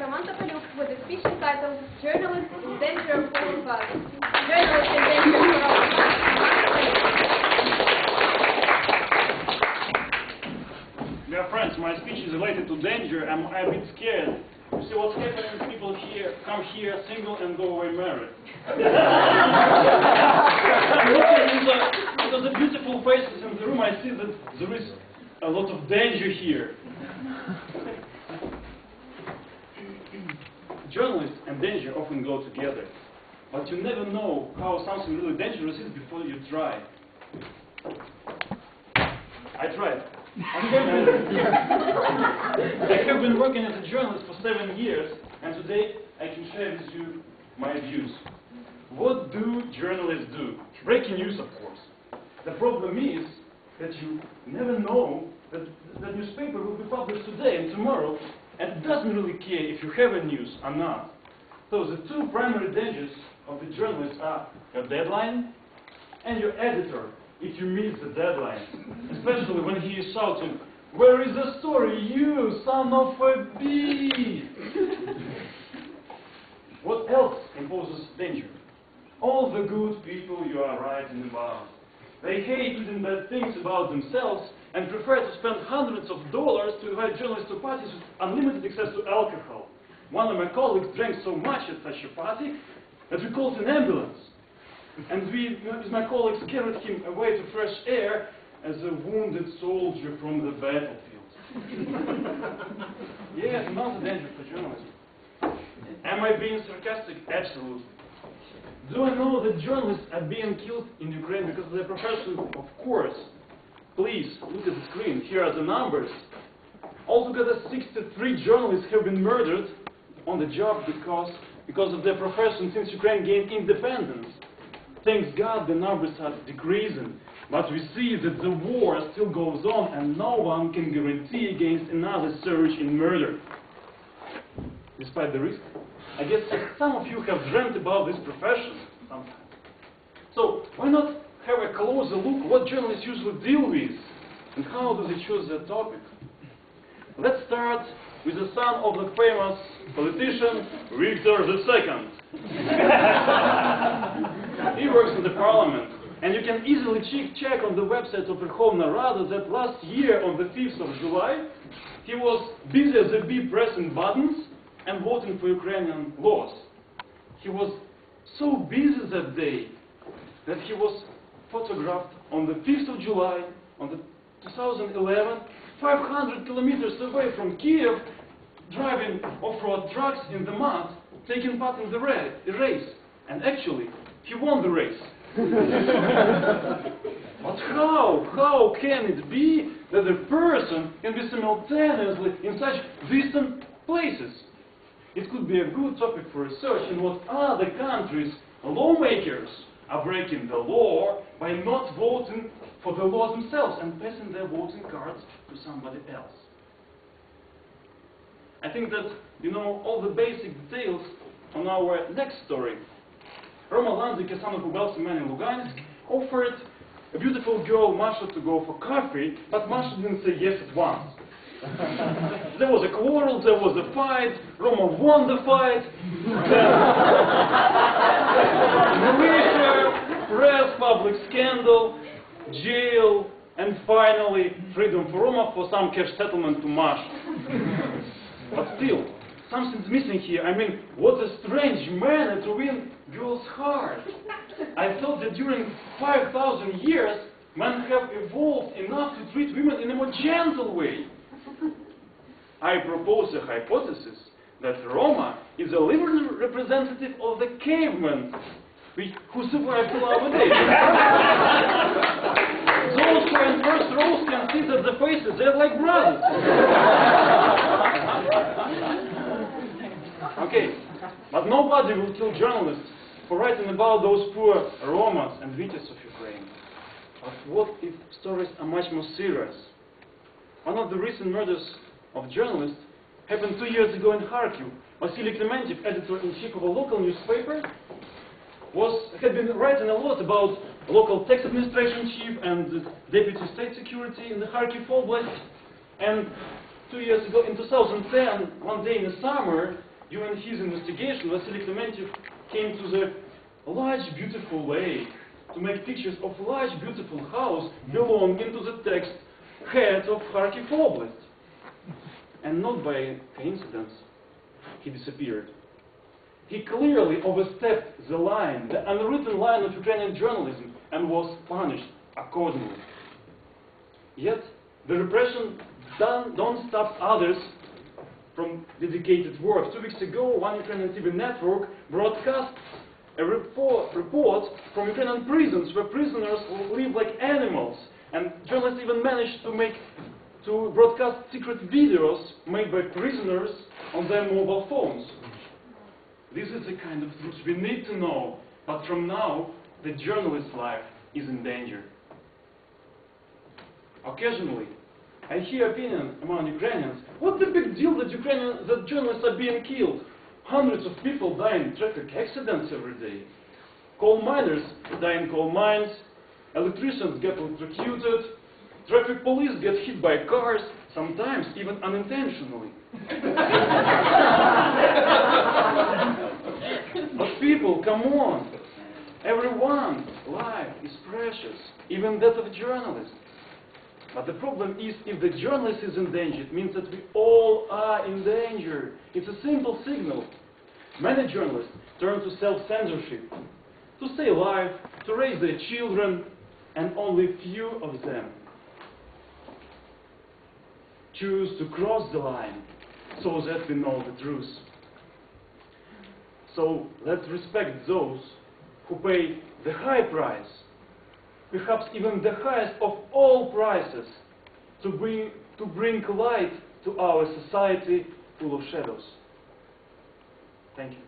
with a speech entitled Journalists in Danger of All of Us. Journalists in Danger of All of Us. Dear friends, my speech is related to danger. I'm a bit scared. You see what's happening? People here come here single and go away married. Because the beautiful faces in the room, I see that there is a lot of danger here. Journalists and danger often go together, but you never know how something really dangerous is before you try. I tried. I have been working as a journalist for 7 years, and today I can share with you my views. What do journalists do? Breaking news, of course. The problem is that you never know that the newspaper will be published today and tomorrow, and it doesn't really care if you have a news or not. So the two primary dangers of the journalist are your deadline and your editor, if you miss the deadline. Especially when he is shouting, "Where is the story, you son of a bee?" What else imposes danger? All the good people you are writing about. They hate even bad things about themselves and prefer to spend hundreds of dollars to invite journalists to parties with unlimited access to alcohol. One of my colleagues drank so much at such a party that we called an ambulance. And we, with my colleagues, carried him away to fresh air as a wounded soldier from the battlefield. Yes, another danger for journalism. Am I being sarcastic? Absolutely. Do I know that journalists are being killed in Ukraine because of their profession? Of course. Please, look at the screen. Here are the numbers. Altogether, 63 journalists have been murdered on the job because of their profession since Ukraine gained independence. Thank God the numbers are decreasing, but we see that the war still goes on and no one can guarantee against another surge in murder. Despite the risk, I guess some of you have dreamt about this profession sometimes. So why not have a closer look what journalists usually deal with and how do they choose their topic? Let's start with the son of the famous politician Victor II. He works in the parliament, and you can easily check on the website of Verkhovna Rada that last year on the 5th of July he was busy as a bee pressing buttons and voting for Ukrainian laws. He was so busy that day that he was photographed on the 5th of July on the 2011, 500 kilometers away from Kiev, driving off-road trucks in the mud, taking part in the race. And actually, he won the race. But how can it be that a person can be simultaneously in such distant places? It could be a good topic for research in what other countries' lawmakers are breaking the law by not voting for the law themselves and passing their voting cards to somebody else. I think that you know all the basic details on our next story. Roma Lanzik, a son of a wealthy man in Lugansk, offered a beautiful girl, Masha, to go for coffee, but Masha didn't say yes at once. There was a quarrel, there was a fight, Roma won the fight, militia, press, public scandal, jail, and finally freedom for Roma for some cash settlement to Masha. But still, something's missing here. I mean, what a strange manner to win girls' heart. I thought that during 5,000 years, men have evolved enough to treat women in a more gentle way. I propose a hypothesis that Roma is a living representative of the cavemen who survived till our days. Those who are in first rows can see that the faces, they're like brothers. Okay, but nobody will kill journalists for writing about those poor Romas and Vitas of Ukraine. But what if stories are much more serious? One of the recent murders of journalists happened 2 years ago in Kharkiv. Vasily Klementev, editor-in-chief of a local newspaper, had been writing a lot about local tax administration chief and deputy state security in the Kharkiv Oblast. And 2 years ago, in 2010, one day in the summer, during his investigation, Vasily Klementiev came to the large, beautiful lake to make pictures of large, beautiful house belonging to the text head of Kharkiv Oblast. And not by coincidence, he disappeared. He clearly overstepped the line, the unwritten line of Ukrainian journalism, and was punished accordingly. Yet, the repression don't stop others from dedicated work. 2 weeks ago, one Ukrainian TV network broadcast a report from Ukrainian prisons where prisoners live like animals, and journalists even managed to broadcast secret videos made by prisoners on their mobile phones. This is the kind of truth we need to know, but from now, the journalist's life is in danger. Occasionally, I hear opinion among Ukrainians, what's the big deal that journalists are being killed? Hundreds of people die in traffic accidents every day. Coal miners die in coal mines, electricians get electrocuted, traffic police get hit by cars, sometimes even unintentionally. But people, come on! Everyone's life is precious, even that of a journalist. But the problem is, if the journalist is in danger, it means that we all are in danger. It's a simple signal. Many journalists turn to self-censorship, to stay alive, to raise their children, and only few of them choose to cross the line so that we know the truth. So let's respect those who pay the high price, perhaps even the highest of all prices, to bring light to our society full of shadows. Thank you.